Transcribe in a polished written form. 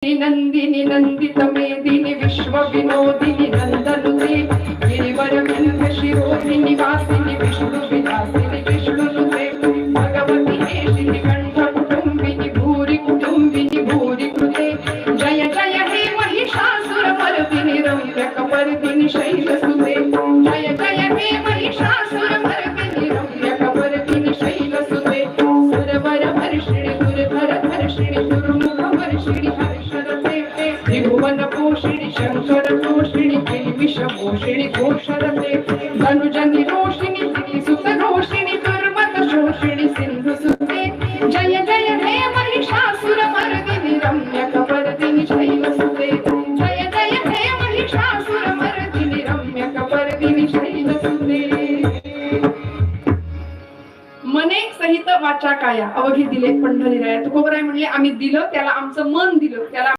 नंदिनी नंदित मेदिनी विश्व विनोदिनी नंदनुते गिरिवर विंध्य शिरोधिनी वासिनी विष्णु विलासिनी विष्णुनुते भगवती हेशिनी कंठ कुटुंबिनी भूरि कृते जय जय हे महिषासुर मर्दिनी रम्यक वर्दिनी शैलसुते जय जय हे महिषासुर मर्दिनी रम्यक वर्दिनी शैलसुते सुरवर हर्षिणी दुर्धर धर्षिणी दुर्मुख वर्षिणी त्रिभुवन पोषिणी शंकर तोषिणी विष पोषिणी घोषरते धनुजनि रोषिणी सुत रोषिणी दुर्मत शोषिणी सिंधु सुते जय जय हे महिषासुर मर्दिनी रम्यक वर्दिनी शैलसुते जय जय हे महिषासुर मर्दिनी रम्यक वर्दिनी शैलसुते मने सहित वाचा काया अवघी दिले पंढरीराया तुकोबराय म्हणले आम्ही दिलं त्याला आमचं मन दिलं त्याला